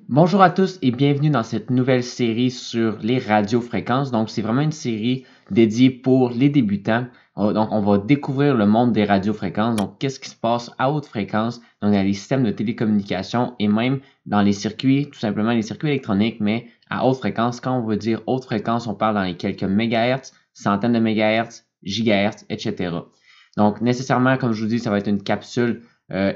Bonjour à tous et bienvenue dans cette nouvelle série sur les radiofréquences. Donc, c'est vraiment une série dédiée pour les débutants. Donc, on va découvrir le monde des radiofréquences. Donc, qu'est-ce qui se passe à haute fréquence, donc dans les systèmes de télécommunication et même dans les circuits, tout simplement les circuits électroniques, mais à haute fréquence. Quand on veut dire haute fréquence, on parle dans les quelques mégahertz, centaines de mégahertz, gigahertz, etc. Donc, nécessairement, comme je vous dis, ça va être une capsule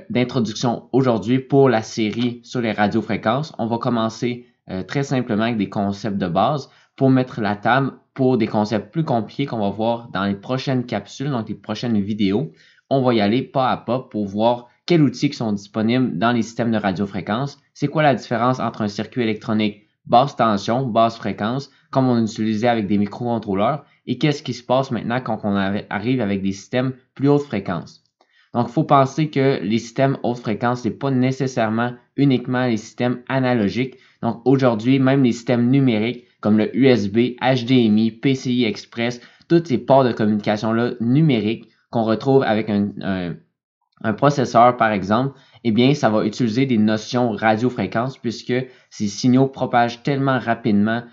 d'introduction aujourd'hui pour la série sur les radiofréquences. On va commencer très simplement avec des concepts de base pour mettre la table pour des concepts plus compliqués qu'on va voir dans les prochaines capsules, donc les prochaines vidéos. On va y aller pas à pas pour voir quels outils sont disponibles dans les systèmes de radiofréquences. C'est quoi la différence entre un circuit électronique basse tension, basse fréquence, comme on utilisait avec des microcontrôleurs, et qu'est-ce qui se passe maintenant quand on arrive avec des systèmes plus haute fréquence. Donc, il faut penser que les systèmes haute fréquence, ce n'est pas nécessairement uniquement les systèmes analogiques. Donc, aujourd'hui, même les systèmes numériques comme le USB, HDMI, PCI Express, tous ces ports de communication-là numériques qu'on retrouve avec un processeur, par exemple, eh bien, ça va utiliser des notions radiofréquences puisque ces signaux propagent tellement rapidement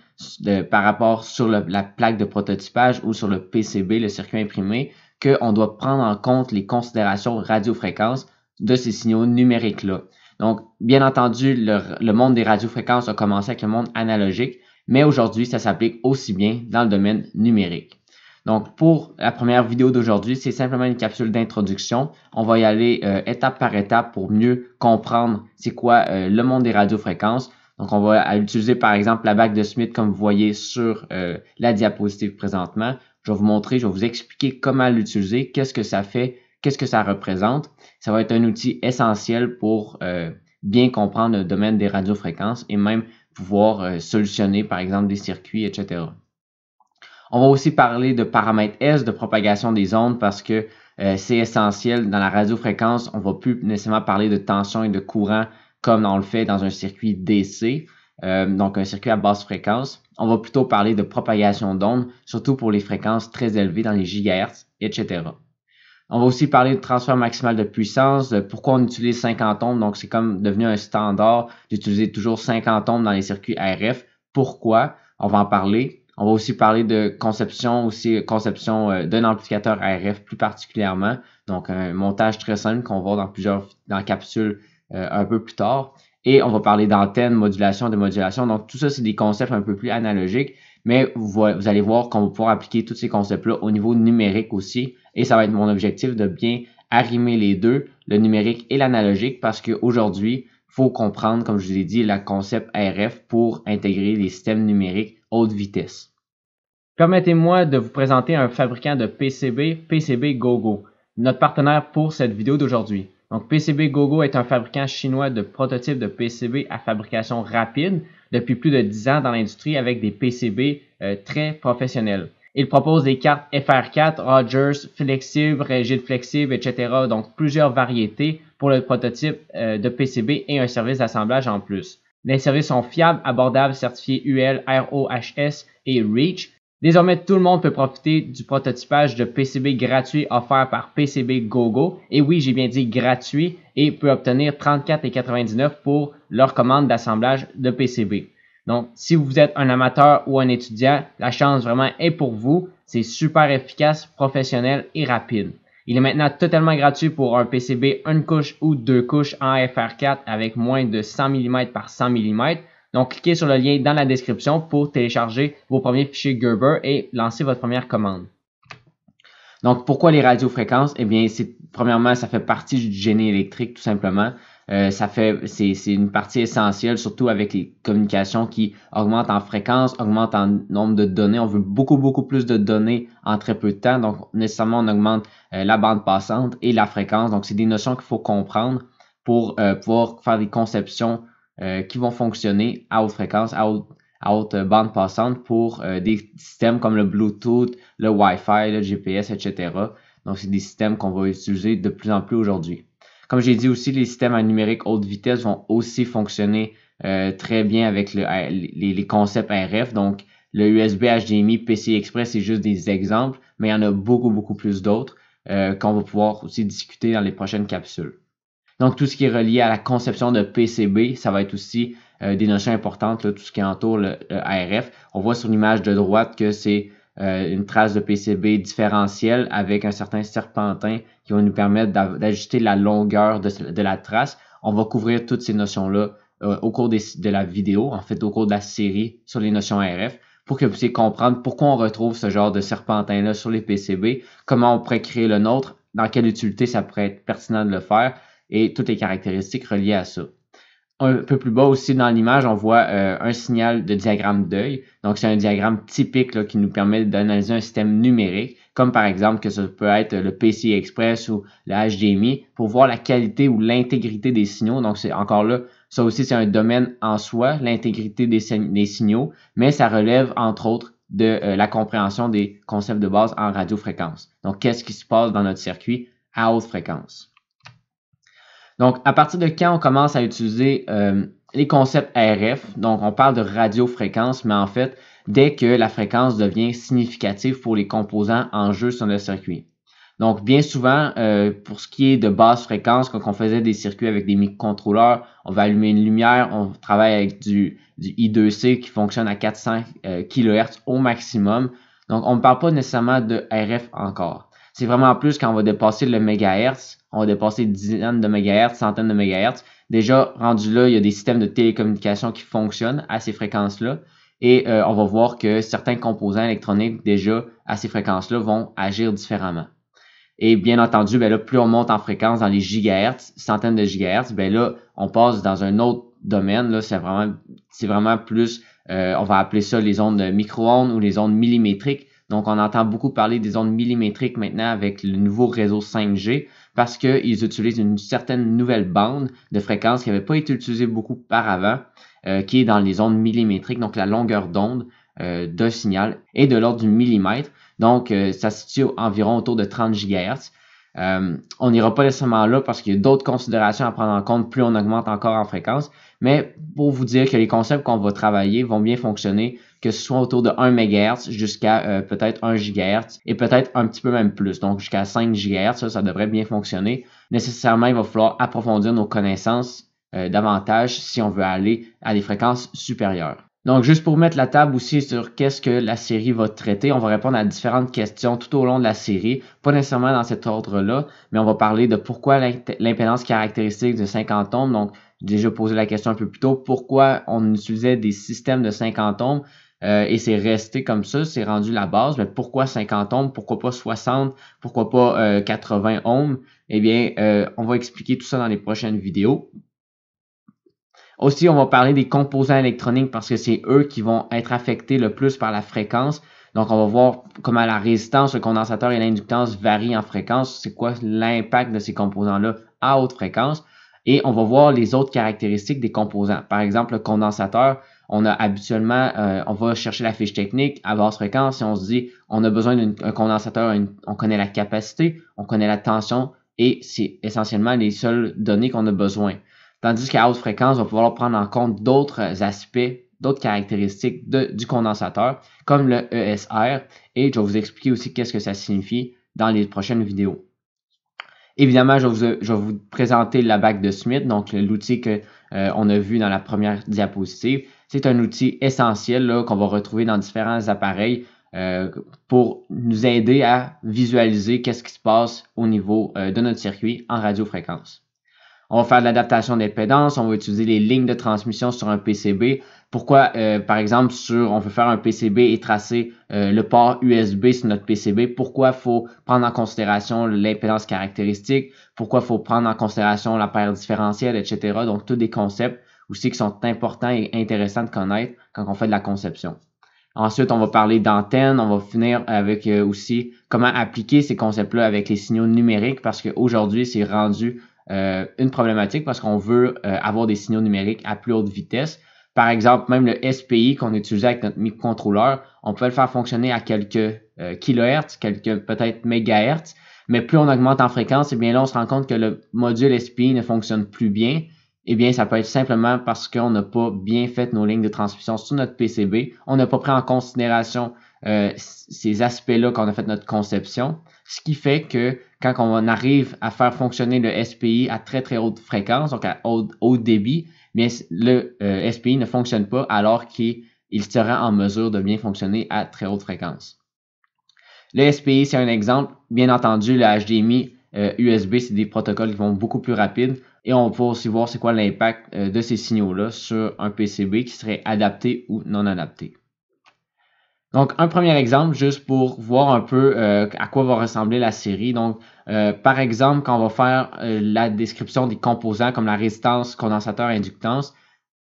par rapport sur la plaque de prototypage ou sur le PCB, le circuit imprimé, qu'on doit prendre en compte les considérations radiofréquences de ces signaux numériques-là. Donc, bien entendu, le monde des radiofréquences a commencé avec le monde analogique, mais aujourd'hui, ça s'applique aussi bien dans le domaine numérique. Donc, pour la première vidéo d'aujourd'hui, c'est simplement une capsule d'introduction. On va y aller étape par étape pour mieux comprendre c'est quoi le monde des radiofréquences. Donc, on va utiliser par exemple la bague de Smith comme vous voyez sur la diapositive présentement. Je vais vous montrer, je vais vous expliquer comment l'utiliser, qu'est-ce que ça fait, qu'est-ce que ça représente. Ça va être un outil essentiel pour bien comprendre le domaine des radiofréquences et même pouvoir solutionner par exemple des circuits, etc. On va aussi parler de paramètres S, de propagation des ondes parce que c'est essentiel. Dans la radiofréquence, on ne va plus nécessairement parler de tension et de courant comme on le fait dans un circuit DC, donc un circuit à basse fréquence. On va plutôt parler de propagation d'ondes, surtout pour les fréquences très élevées dans les gigahertz, etc. On va aussi parler de transfert maximal de puissance, de pourquoi on utilise 50 ohms, donc c'est comme devenu un standard d'utiliser toujours 50 ohms dans les circuits RF. Pourquoi? On va en parler. On va aussi parler de conception d'un amplificateur RF plus particulièrement, donc un montage très simple qu'on va voir dans capsules un peu plus tard. Et on va parler d'antenne, modulation, démodulation. Donc tout ça, c'est des concepts un peu plus analogiques, mais vous allez voir qu'on va pouvoir appliquer tous ces concepts-là au niveau numérique aussi. Et ça va être mon objectif de bien arrimer les deux, le numérique et l'analogique, parce qu'aujourd'hui, il faut comprendre, comme je vous ai dit, le concept RF pour intégrer les systèmes numériques haute vitesse. Permettez-moi de vous présenter un fabricant de PCB, PCB GoGo, notre partenaire pour cette vidéo d'aujourd'hui. Donc PCB GoGo est un fabricant chinois de prototypes de PCB à fabrication rapide depuis plus de 10 ans dans l'industrie avec des PCB très professionnels. Il propose des cartes FR4, Rogers, flexibles, rigides flexibles, etc. Donc plusieurs variétés pour le prototype de PCB et un service d'assemblage en plus. Les services sont fiables, abordables, certifiés UL, ROHS et REACH. Désormais, tout le monde peut profiter du prototypage de PCB gratuit offert par PCB GoGo. Et oui, j'ai bien dit gratuit et peut obtenir 34,99$ pour leur commande d'assemblage de PCB. Donc, si vous êtes un amateur ou un étudiant, la chance vraiment est pour vous. C'est super efficace, professionnel et rapide. Il est maintenant totalement gratuit pour un PCB une couche ou deux couches en FR4 avec moins de 100 mm par 100 mm. Donc, cliquez sur le lien dans la description pour télécharger vos premiers fichiers Gerber et lancer votre première commande. Donc, pourquoi les radiofréquences? Eh bien, premièrement, ça fait partie du génie électrique, tout simplement. C'est une partie essentielle, surtout avec les communications qui augmentent en fréquence, augmentent en nombre de données. On veut beaucoup plus de données en très peu de temps. Donc, nécessairement, on augmente la bande passante et la fréquence. Donc, c'est des notions qu'il faut comprendre pour pouvoir faire des conceptions qui vont fonctionner à haute fréquence, à haute bande passante pour des systèmes comme le Bluetooth, le Wi-Fi, le GPS, etc. Donc, c'est des systèmes qu'on va utiliser de plus en plus aujourd'hui. Comme j'ai dit aussi, les systèmes à numérique haute vitesse vont aussi fonctionner très bien avec les concepts RF. Donc, le USB, HDMI, PCI Express, c'est juste des exemples, mais il y en a beaucoup plus d'autres qu'on va pouvoir aussi discuter dans les prochaines capsules. Donc, tout ce qui est relié à la conception de PCB, ça va être aussi des notions importantes, là, tout ce qui entoure le RF. On voit sur l'image de droite que c'est une trace de PCB différentielle avec un certain serpentin qui va nous permettre d'ajuster la longueur de la trace. On va couvrir toutes ces notions-là au cours de la vidéo, en fait au cours de la série sur les notions RF, pour que vous puissiez comprendre pourquoi on retrouve ce genre de serpentin-là sur les PCB, comment on pourrait créer le nôtre, dans quelle utilité ça pourrait être pertinent de le faire, et toutes les caractéristiques reliées à ça. Un peu plus bas aussi dans l'image, on voit un signal de diagramme d'œil. Donc, c'est un diagramme typique là, qui nous permet d'analyser un système numérique, comme par exemple que ça peut être le PCI Express ou le HDMI, pour voir la qualité ou l'intégrité des signaux. Donc, c'est encore là, ça aussi, c'est un domaine en soi, l'intégrité des signaux, mais ça relève, entre autres, de la compréhension des concepts de base en radiofréquence. Donc, qu'est-ce qui se passe dans notre circuit à haute fréquence? Donc, à partir de quand on commence à utiliser les concepts RF, donc on parle de radiofréquence, mais en fait, dès que la fréquence devient significative pour les composants en jeu sur le circuit. Donc, bien souvent, pour ce qui est de basse fréquence, quand on faisait des circuits avec des microcontrôleurs, on va allumer une lumière, on travaille avec du I2C qui fonctionne à 400 kHz au maximum. Donc, on ne parle pas nécessairement de RF encore. C'est vraiment plus quand on va dépasser le mégahertz, on va dépasser dizaines de mégahertz, centaines de mégahertz. Déjà, rendu là, il y a des systèmes de télécommunication qui fonctionnent à ces fréquences-là. Et on va voir que certains composants électroniques, déjà, à ces fréquences-là, vont agir différemment. Et bien entendu, ben là, plus on monte en fréquence dans les gigahertz, centaines de gigahertz, ben là, on passe dans un autre domaine. Là, c'est vraiment plus, on va appeler ça les ondes micro-ondes ou les ondes millimétriques. Donc, on entend beaucoup parler des ondes millimétriques maintenant avec le nouveau réseau 5G parce qu'ils utilisent une certaine nouvelle bande de fréquence qui n'avait pas été utilisée beaucoup par avant, qui est dans les ondes millimétriques, donc la longueur d'onde d'un signal est de l'ordre du millimètre. Donc, ça se situe environ autour de 30 GHz. On n'ira pas nécessairement là parce qu'il y a d'autres considérations à prendre en compte plus on augmente encore en fréquence. Mais pour vous dire que les concepts qu'on va travailler vont bien fonctionner, que ce soit autour de 1 MHz jusqu'à peut-être 1 GHz et peut-être un petit peu même plus. Donc, jusqu'à 5 GHz, ça devrait bien fonctionner. Nécessairement, il va falloir approfondir nos connaissances davantage si on veut aller à des fréquences supérieures. Donc, juste pour mettre la table aussi sur qu'est-ce que la série va traiter, on va répondre à différentes questions tout au long de la série, pas nécessairement dans cet ordre-là, mais on va parler de pourquoi l'impédance caractéristique de 50 ohms. Donc, j'ai déjà posé la question un peu plus tôt, pourquoi on utilisait des systèmes de 50 ohms et c'est resté comme ça, c'est rendu la base. Mais pourquoi 50 ohms, pourquoi pas 60, pourquoi pas 80 ohms? Eh bien, on va expliquer tout ça dans les prochaines vidéos. Aussi, on va parler des composants électroniques parce que c'est eux qui vont être affectés le plus par la fréquence. Donc, on va voir comment la résistance, le condensateur et l'inductance varient en fréquence. C'est quoi l'impact de ces composants-là à haute fréquence. Et on va voir les autres caractéristiques des composants. Par exemple, le condensateur, on a habituellement, on va chercher la fiche technique à basse fréquence et on se dit, on a besoin d'un condensateur, on connaît la capacité, on connaît la tension et c'est essentiellement les seules données qu'on a besoin. Tandis qu'à haute fréquence, on va pouvoir prendre en compte d'autres aspects, d'autres caractéristiques du condensateur, comme le ESR, et je vais vous expliquer aussi qu'est-ce que ça signifie dans les prochaines vidéos. Évidemment, je vais vous présenter la bague de Smith, donc l'outil que on a vu dans la première diapositive. C'est un outil essentiel qu'on va retrouver dans différents appareils pour nous aider à visualiser qu'est-ce qui se passe au niveau de notre circuit en radiofréquence. On va faire de l'adaptation d'impédance, on va utiliser les lignes de transmission sur un PCB. Pourquoi, par exemple, on veut faire un PCB et tracer le port USB sur notre PCB, pourquoi il faut prendre en considération l'impédance caractéristique, pourquoi il faut prendre en considération la paire différentielle, etc. Donc, tous des concepts aussi qui sont importants et intéressants de connaître quand on fait de la conception. Ensuite, on va parler d'antenne, on va finir avec aussi comment appliquer ces concepts-là avec les signaux numériques parce qu'aujourd'hui, c'est rendu une problématique parce qu'on veut avoir des signaux numériques à plus haute vitesse. Par exemple, même le SPI qu'on utilise avec notre microcontrôleur, on peut le faire fonctionner à quelques kilohertz, quelques peut-être mégahertz, mais plus on augmente en fréquence, et bien là, on se rend compte que le module SPI ne fonctionne plus bien. Eh bien, ça peut être simplement parce qu'on n'a pas bien fait nos lignes de transmission sur notre PCB. On n'a pas pris en considération ces aspects-là qu'on a fait notre conception, ce qui fait que quand on arrive à faire fonctionner le SPI à très très haute fréquence, donc à haut débit, bien le SPI ne fonctionne pas alors qu'il serait en mesure de bien fonctionner à très haute fréquence. Le SPI, c'est un exemple. Bien entendu, le HDMI USB, c'est des protocoles qui vont beaucoup plus rapides et on peut aussi voir c'est quoi l'impact de ces signaux-là sur un PCB qui serait adapté ou non adapté. Donc, un premier exemple, juste pour voir un peu à quoi va ressembler la série. Donc, par exemple, quand on va faire la description des composants comme la résistance, condensateur, inductance,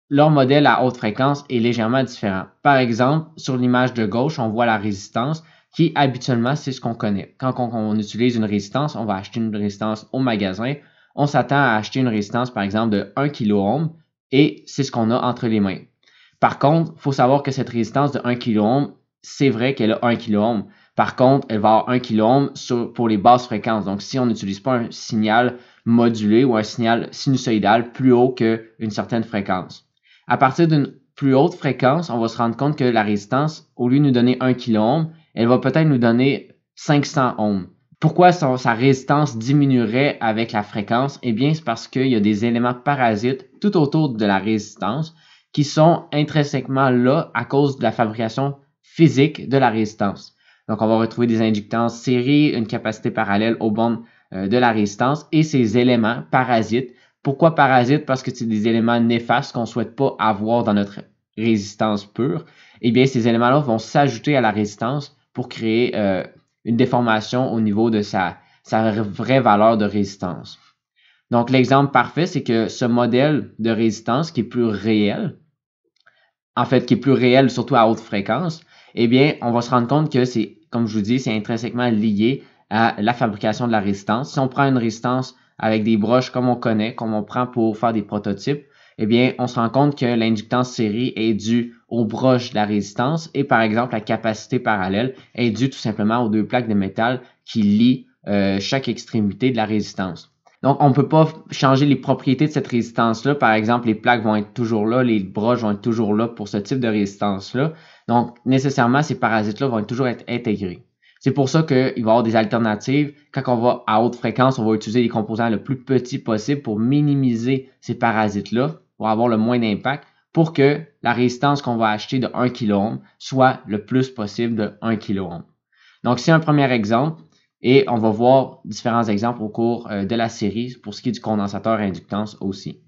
leur modèle à haute fréquence est légèrement différent. Par exemple, sur l'image de gauche, on voit la résistance qui, habituellement, c'est ce qu'on connaît. Quand on utilise une résistance, on va acheter une résistance au magasin. On s'attend à acheter une résistance, par exemple, de 1 kΩ et c'est ce qu'on a entre les mains. Par contre, il faut savoir que cette résistance de 1 kΩ, c'est vrai qu'elle a 1 kΩ. Par contre, elle va avoir 1 kΩ pour les basses fréquences. Donc, si on n'utilise pas un signal modulé ou un signal sinusoïdal plus haut qu'une certaine fréquence. À partir d'une plus haute fréquence, on va se rendre compte que la résistance, au lieu de nous donner 1 kΩ, elle va peut-être nous donner 500 ohms. Pourquoi sa résistance diminuerait avec la fréquence? Eh bien, c'est parce qu'il y a des éléments parasites tout autour de la résistance qui sont intrinsèquement là à cause de la fabrication physique de la résistance. Donc, on va retrouver des inductances série, une capacité parallèle aux bornes de la résistance et ces éléments parasites. Pourquoi parasites? Parce que c'est des éléments néfastes qu'on ne souhaite pas avoir dans notre résistance pure. Eh bien, ces éléments-là vont s'ajouter à la résistance pour créer une déformation au niveau de sa vraie valeur de résistance. Donc, l'exemple parfait, c'est que ce modèle de résistance qui est plus réel, en fait, qui est plus réel surtout à haute fréquence, eh bien, on va se rendre compte que c'est, comme je vous dis, c'est intrinsèquement lié à la fabrication de la résistance. Si on prend une résistance avec des broches comme on connaît, comme on prend pour faire des prototypes, eh bien, on se rend compte que l'inductance série est due aux broches de la résistance et, par exemple, la capacité parallèle est due tout simplement aux deux plaques de métal qui lient chaque extrémité de la résistance. Donc, on ne peut pas changer les propriétés de cette résistance-là. Par exemple, les plaques vont être toujours là, les broches vont être toujours là pour ce type de résistance-là. Donc, nécessairement, ces parasites-là vont toujours être intégrés. C'est pour ça qu'il va y avoir des alternatives. Quand on va à haute fréquence, on va utiliser les composants le plus petits possible pour minimiser ces parasites-là, pour avoir le moins d'impact, pour que la résistance qu'on va acheter de 1 kΩ soit le plus possible de 1 kΩ. Donc, c'est un premier exemple. Et on va voir différents exemples au cours de la série pour ce qui est du condensateur inductance aussi.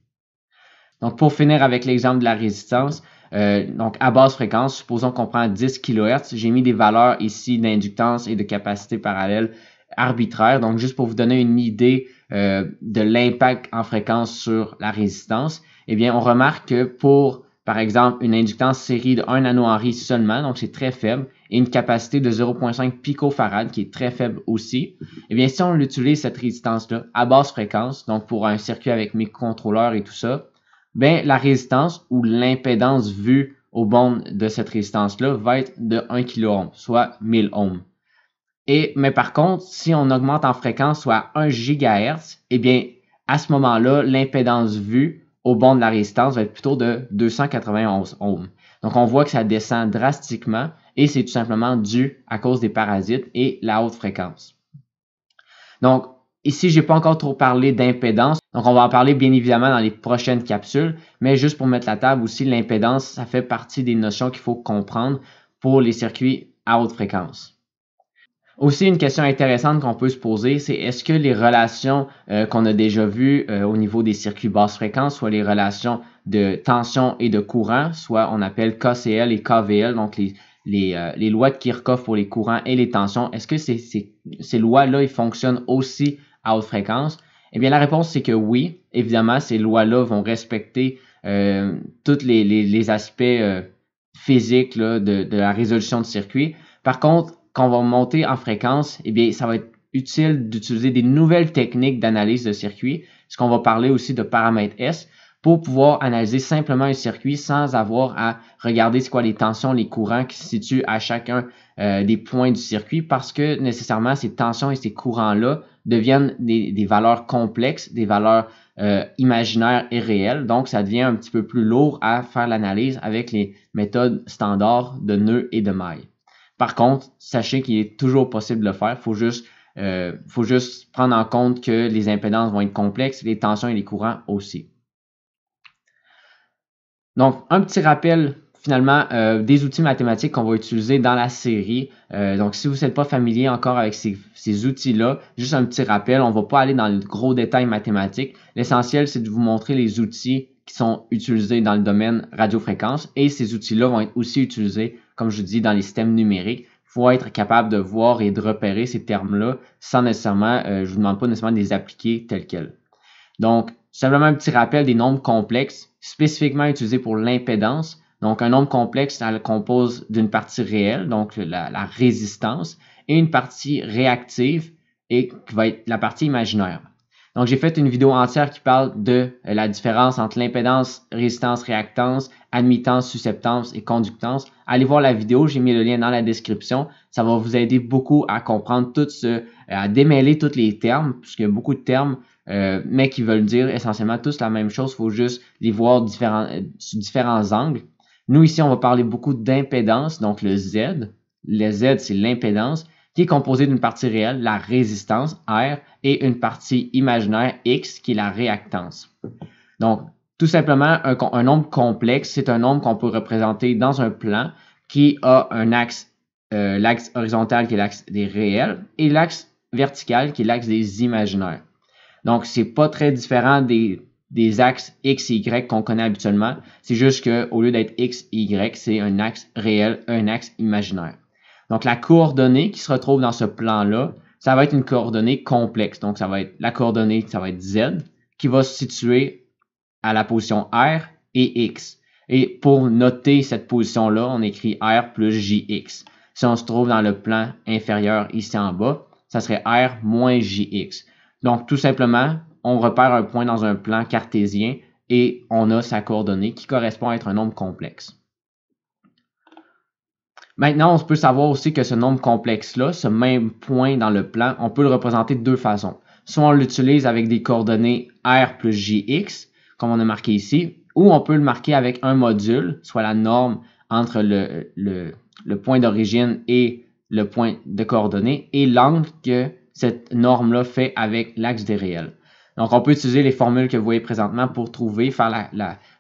Donc, pour finir avec l'exemple de la résistance, donc à basse fréquence, supposons qu'on prend 10 kHz. J'ai mis des valeurs ici d'inductance et de capacité parallèle arbitraires. Donc, juste pour vous donner une idée de l'impact en fréquence sur la résistance, eh bien, on remarque que pour, par exemple, une inductance série de 1 nanohenry seulement, donc c'est très faible, et une capacité de 0,5 picofarad qui est très faible aussi, eh bien, si on utilise cette résistance-là à basse fréquence, donc pour un circuit avec microcontrôleur et tout ça, bien, la résistance ou l'impédance vue aux bornes de cette résistance-là va être de 1 kΩ, soit 1000 ohms. Mais par contre, si on augmente en fréquence, soit 1 GHz, eh bien, à ce moment-là, l'impédance vue au bornes de la résistance va être plutôt de 291 ohms. Donc, on voit que ça descend drastiquement et c'est tout simplement dû à cause des parasites et la haute fréquence. Donc, ici, je n'ai pas encore trop parlé d'impédance. Donc, on va en parler bien évidemment dans les prochaines capsules, mais juste pour mettre la table aussi, l'impédance, ça fait partie des notions qu'il faut comprendre pour les circuits à haute fréquence. Aussi, une question intéressante qu'on peut se poser, c'est est-ce que les relations qu'on a déjà vues au niveau des circuits basse fréquence, soit les relations de tension et de courant, soit on appelle KCL et KVL, donc les lois de Kirchhoff pour les courants et les tensions, est-ce que ces lois-là, ils fonctionnent aussi à haute fréquence? Eh bien, la réponse, c'est que oui. Évidemment, ces lois-là vont respecter tous les aspects physiques là, de la résolution de circuit. Par contre, quand on va monter en fréquence, eh bien, ça va être utile d'utiliser des nouvelles techniques d'analyse de circuit, ce qu'on va parler aussi de paramètres S, pour pouvoir analyser simplement un circuit sans avoir à regarder c'est quoi les tensions, les courants qui se situent à chacun des points du circuit, parce que nécessairement ces tensions et ces courants-là deviennent des valeurs complexes, des valeurs imaginaires et réelles. Donc, ça devient un petit peu plus lourd à faire l'analyse avec les méthodes standards de nœuds et de mailles. Par contre, sachez qu'il est toujours possible de le faire. Faut juste prendre en compte que les impédances vont être complexes, les tensions et les courants aussi. Donc, un petit rappel finalement des outils mathématiques qu'on va utiliser dans la série. Donc, si vous n'êtes pas familier encore avec ces outils-là, juste un petit rappel, on ne va pas aller dans le gros détail mathématique. L'essentiel, c'est de vous montrer les outils qui sont utilisés dans le domaine radiofréquence et ces outils-là vont être aussi utilisés, comme je vous dis, dans les systèmes numériques. Il faut être capable de voir et de repérer ces termes-là sans nécessairement, je ne vous demande pas nécessairement de les appliquer tels quels. Donc, simplement un petit rappel des nombres complexes spécifiquement utilisés pour l'impédance. Donc, un nombre complexe, ça le compose d'une partie réelle, donc la résistance, et une partie réactive, et qui va être la partie imaginaire. Donc, j'ai fait une vidéo entière qui parle de la différence entre l'impédance, résistance, réactance, admittance, susceptance et conductance. Allez voir la vidéo, j'ai mis le lien dans la description. Ça va vous aider beaucoup à comprendre à démêler tous les termes, puisqu'il y a beaucoup de termes, mais qui veulent dire essentiellement tous la même chose. Il faut juste les voir sous différents angles. Nous, ici, on va parler beaucoup d'impédance, donc le Z. Le Z, c'est l'impédance, qui est composée d'une partie réelle, la résistance, R, et une partie imaginaire, X, qui est la réactance. Donc, tout simplement, un nombre complexe, c'est un nombre qu'on peut représenter dans un plan qui a un axe, l'axe horizontal qui est l'axe des réels, et l'axe vertical qui est l'axe des imaginaires. Donc, c'est pas très différent des axes X et Y qu'on connaît habituellement. C'est juste qu'au lieu d'être X et Y, c'est un axe réel, un axe imaginaire. Donc, la coordonnée qui se retrouve dans ce plan-là, ça va être une coordonnée complexe. Donc, ça va être la coordonnée, ça va être Z, qui va se situer à la position R et X. Et pour noter cette position-là, on écrit R plus JX. Si on se trouve dans le plan inférieur ici en bas, ça serait R moins JX. Donc, tout simplement, on repère un point dans un plan cartésien et on a sa coordonnée qui correspond à être un nombre complexe. Maintenant, on peut savoir aussi que ce nombre complexe-là, ce même point dans le plan, on peut le représenter de deux façons. Soit on l'utilise avec des coordonnées R plus JX, comme on a marqué ici, ou on peut le marquer avec un module, soit la norme entre le point d'origine et le point de coordonnée, et l'angle que cette norme-là fait avec l'axe des réels. Donc, on peut utiliser les formules que vous voyez présentement pour trouver, faire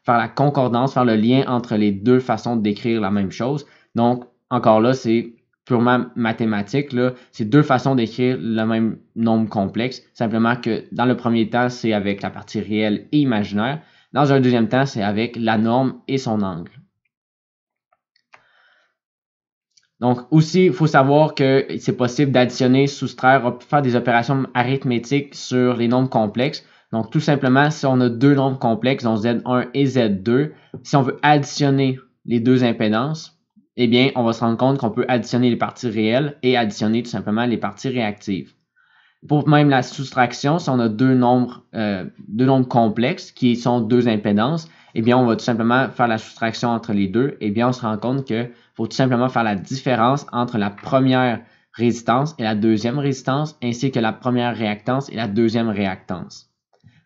la concordance, faire le lien entre les deux façons de décrire la même chose. Donc, encore là, c'est purement mathématique. C'est deux façons d'écrire le même nombre complexe. Simplement que dans le premier temps, c'est avec la partie réelle et imaginaire. Dans un deuxième temps, c'est avec la norme et son angle. Donc, aussi, il faut savoir que c'est possible d'additionner, soustraire, faire des opérations arithmétiques sur les nombres complexes. Donc, tout simplement, si on a deux nombres complexes, donc Z1 et Z2, si on veut additionner les deux impédances, eh bien, on va se rendre compte qu'on peut additionner les parties réelles et additionner tout simplement les parties réactives. Pour même la soustraction, si on a deux nombres complexes qui sont deux impédances, eh bien, on va tout simplement faire la soustraction entre les deux. Eh bien, on se rend compte qu'il faut tout simplement faire la différence entre la première résistance et la deuxième résistance, ainsi que la première réactance et la deuxième réactance.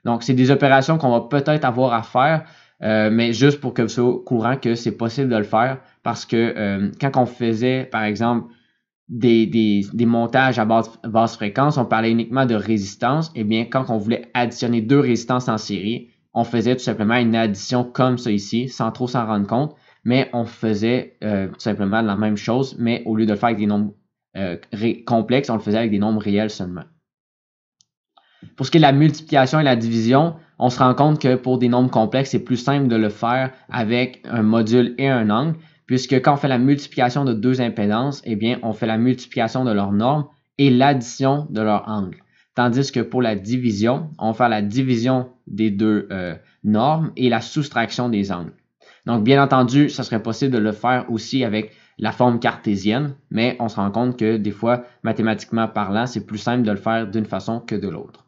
Donc, c'est des opérations qu'on va peut-être avoir à faire, mais juste pour que vous soyez au courant que c'est possible de le faire, parce que quand on faisait, par exemple, des montages à basse fréquence, on parlait uniquement de résistance. Eh bien, quand on voulait additionner deux résistances en série, on faisait tout simplement une addition comme ça ici, sans trop s'en rendre compte, mais on faisait tout simplement la même chose, mais au lieu de le faire avec des nombres complexes, on le faisait avec des nombres réels seulement. Pour ce qui est de la multiplication et la division, on se rend compte que pour des nombres complexes, c'est plus simple de le faire avec un module et un angle, puisque quand on fait la multiplication de deux impédances, eh bien, on fait la multiplication de leurs normes et l'addition de leur angle. Tandis que pour la division, on va faire la division des deux normes et la soustraction des angles. Donc, bien entendu, ça serait possible de le faire aussi avec la forme cartésienne, mais on se rend compte que des fois, mathématiquement parlant, c'est plus simple de le faire d'une façon que de l'autre.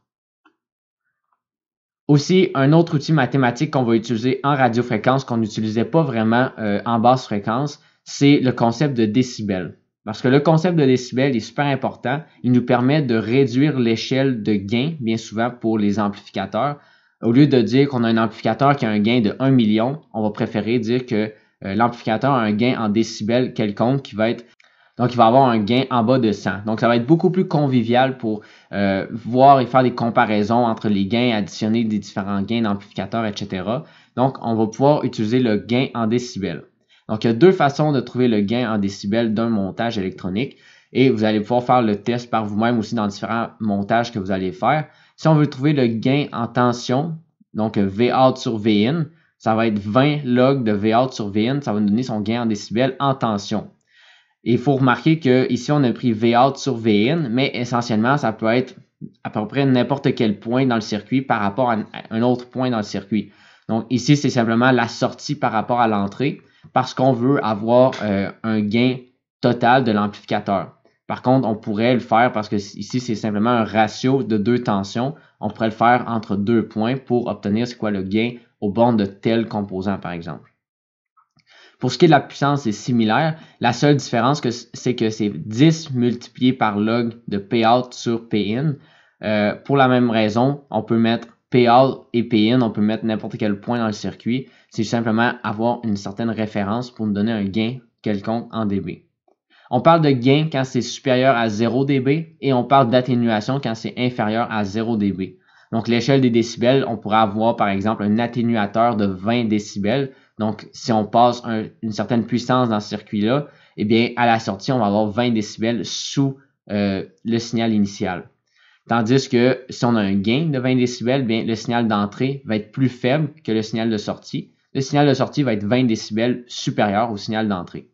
Aussi, un autre outil mathématique qu'on va utiliser en radiofréquence qu'on n'utilisait pas vraiment en basse fréquence, c'est le concept de décibels. Parce que le concept de décibels est super important. Il nous permet de réduire l'échelle de gain, bien souvent pour les amplificateurs. Au lieu de dire qu'on a un amplificateur qui a un gain de 1 million, on va préférer dire que l'amplificateur a un gain en décibels quelconque qui va être... Donc, il va avoir un gain en bas de 100. Donc, ça va être beaucoup plus convivial pour voir et faire des comparaisons entre les gains, additionner des différents gains d'amplificateurs, etc. Donc, on va pouvoir utiliser le gain en décibels. Donc, il y a deux façons de trouver le gain en décibels d'un montage électronique et vous allez pouvoir faire le test par vous-même aussi dans différents montages que vous allez faire. Si on veut trouver le gain en tension, donc Vout sur Vin, ça va être 20 log de Vout sur Vin, ça va nous donner son gain en décibels en tension. Et il faut remarquer qu'ici, on a pris Vout sur Vin, mais essentiellement, ça peut être à peu près n'importe quel point dans le circuit par rapport à un autre point dans le circuit. Donc ici, c'est simplement la sortie par rapport à l'entrée parce qu'on veut avoir un gain total de l'amplificateur. Par contre, on pourrait le faire parce que ici, c'est simplement un ratio de deux tensions. On pourrait le faire entre deux points pour obtenir c'est quoi le gain au bord de tel composant, par exemple. Pour ce qui est de la puissance, c'est similaire. La seule différence, c'est que c'est 10 multiplié par log de Pout sur Pin. Pour la même raison, on peut mettre Pout et Pin, on peut mettre n'importe quel point dans le circuit. C'est simplement avoir une certaine référence pour nous donner un gain quelconque en dB. On parle de gain quand c'est supérieur à 0 dB et on parle d'atténuation quand c'est inférieur à 0 dB. Donc, l'échelle des décibels, on pourrait avoir par exemple un atténuateur de 20 décibels. Donc, si on passe une certaine puissance dans ce circuit-là, eh bien, à la sortie, on va avoir 20 décibels sous le signal initial. Tandis que si on a un gain de 20 décibels, bien, le signal d'entrée va être plus faible que le signal de sortie. Le signal de sortie va être 20 décibels supérieur au signal d'entrée.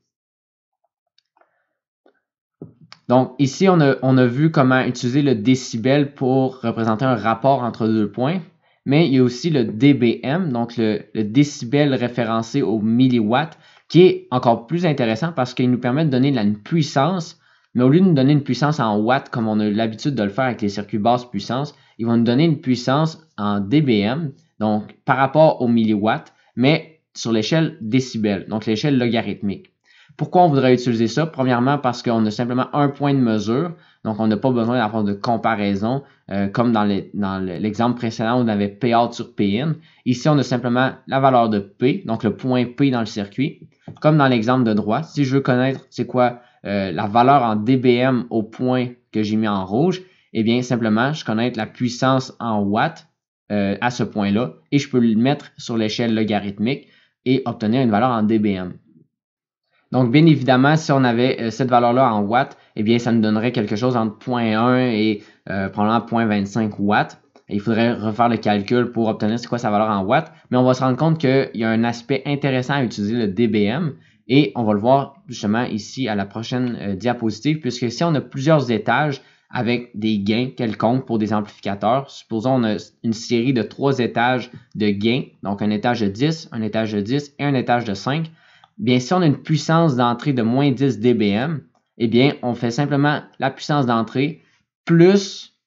Donc, ici, on a vu comment utiliser le décibel pour représenter un rapport entre deux points, mais il y a aussi le dBm, donc le décibel référencé au milliwatt, qui est encore plus intéressant parce qu'il nous permet de donner une puissance, mais au lieu de nous donner une puissance en watts, comme on a l'habitude de le faire avec les circuits basse puissance, il va nous donner une puissance en dBm, donc par rapport au milliwatt, mais sur l'échelle décibel, donc l'échelle logarithmique. Pourquoi on voudrait utiliser ça? Premièrement, parce qu'on a simplement un point de mesure, donc on n'a pas besoin d'avoir de comparaison, comme dans l'exemple précédent où on avait Pout sur Pin. Ici, on a simplement la valeur de P, donc le point P dans le circuit. Comme dans l'exemple de droite, si je veux connaître c'est quoi la valeur en dBm au point que j'ai mis en rouge, eh bien simplement, je connais la puissance en watts à ce point-là et je peux le mettre sur l'échelle logarithmique et obtenir une valeur en dBm. Donc, bien évidemment, si on avait cette valeur-là en watts, eh bien, ça nous donnerait quelque chose entre 0.1 et probablement 0.25 watts. Et il faudrait refaire le calcul pour obtenir c'est quoi sa valeur en watts. Mais on va se rendre compte qu'il y a un aspect intéressant à utiliser le dBm. Et on va le voir justement ici à la prochaine diapositive, puisque si on a plusieurs étages avec des gains quelconques pour des amplificateurs, supposons on a une série de 3 étages de gains, donc un étage de 10, un étage de 10 et un étage de 5, bien, si on a une puissance d'entrée de moins 10 dBm, eh bien, on fait simplement la puissance d'entrée plus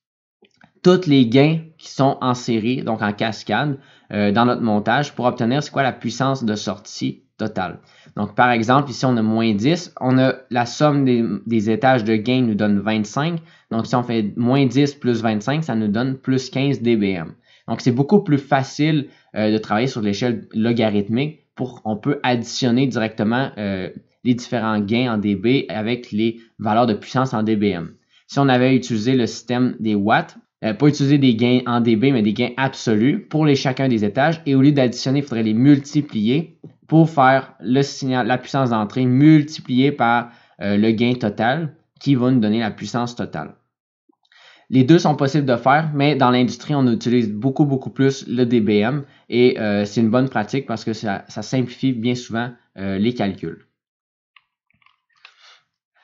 tous les gains qui sont en série, donc en cascade, dans notre montage pour obtenir c'est quoi la puissance de sortie totale. Donc, par exemple, ici, on a moins 10. On a la somme des étages de gain nous donne 25. Donc, si on fait moins 10 plus 25, ça nous donne plus 15 dBm. Donc, c'est beaucoup plus facile de travailler sur l'échelle logarithmique. On peut additionner directement les différents gains en dB avec les valeurs de puissance en dBm. Si on avait utilisé le système des watts, pas utiliser des gains en dB, mais des gains absolus pour chacun des étages, et au lieu d'additionner, il faudrait les multiplier pour faire le signal, la puissance d'entrée multipliée par le gain total qui va nous donner la puissance totale. Les deux sont possibles de faire, mais dans l'industrie, on utilise beaucoup plus le dBm et c'est une bonne pratique parce que ça simplifie bien souvent les calculs.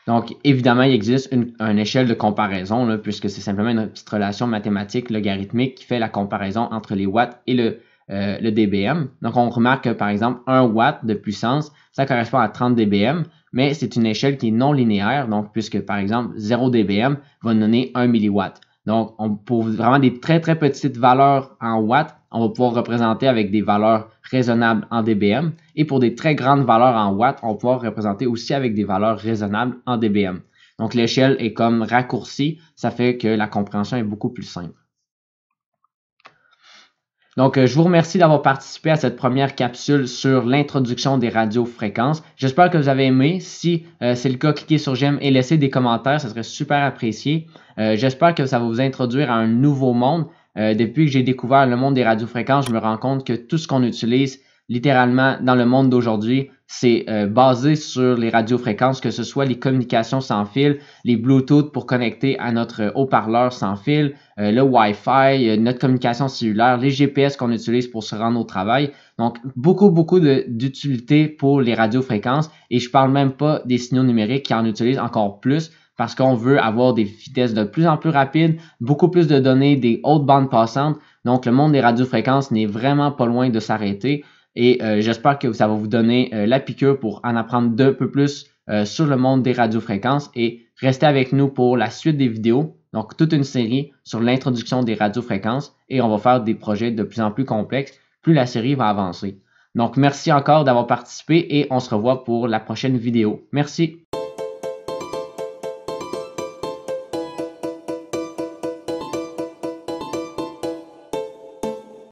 Donc, évidemment, il existe une échelle de comparaison là, puisque c'est simplement une petite relation mathématique logarithmique qui fait la comparaison entre les watts et le dBm. Donc, on remarque que, par exemple, 1 watt de puissance, ça correspond à 30 dBm, mais c'est une échelle qui est non linéaire, donc puisque, par exemple, 0 dBm va nous donner 1 milliwatt. Donc, pour vraiment des très petites valeurs en watts, on va pouvoir représenter avec des valeurs raisonnables en dBm. Et pour des très grandes valeurs en watts, on va pouvoir représenter aussi avec des valeurs raisonnables en dBm. Donc, l'échelle est comme raccourcie, ça fait que la compréhension est beaucoup plus simple. Donc, je vous remercie d'avoir participé à cette première capsule sur l'introduction des radiofréquences. J'espère que vous avez aimé. Si c'est le cas, cliquez sur j'aime et laissez des commentaires, ça serait super apprécié. J'espère que ça va vous introduire à un nouveau monde. Depuis que j'ai découvert le monde des radiofréquences, je me rends compte que tout ce qu'on utilise littéralement dans le monde d'aujourd'hui, c'est basé sur les radiofréquences, que ce soit les communications sans fil, les Bluetooth pour connecter à notre haut-parleur sans fil, le Wi-Fi, notre communication cellulaire, les GPS qu'on utilise pour se rendre au travail. Donc, beaucoup d'utilité pour les radiofréquences et je parle même pas des signaux numériques qui en utilisent encore plus parce qu'on veut avoir des vitesses de plus en plus rapides, beaucoup plus de données, des hautes bandes passantes. Donc, le monde des radiofréquences n'est vraiment pas loin de s'arrêter. Et j'espère que ça va vous donner la piqûre pour en apprendre un peu plus sur le monde des radiofréquences et restez avec nous pour la suite des vidéos. Donc, toute une série sur l'introduction des radiofréquences et on va faire des projets de plus en plus complexes plus la série va avancer. Donc, merci encore d'avoir participé et on se revoit pour la prochaine vidéo. Merci.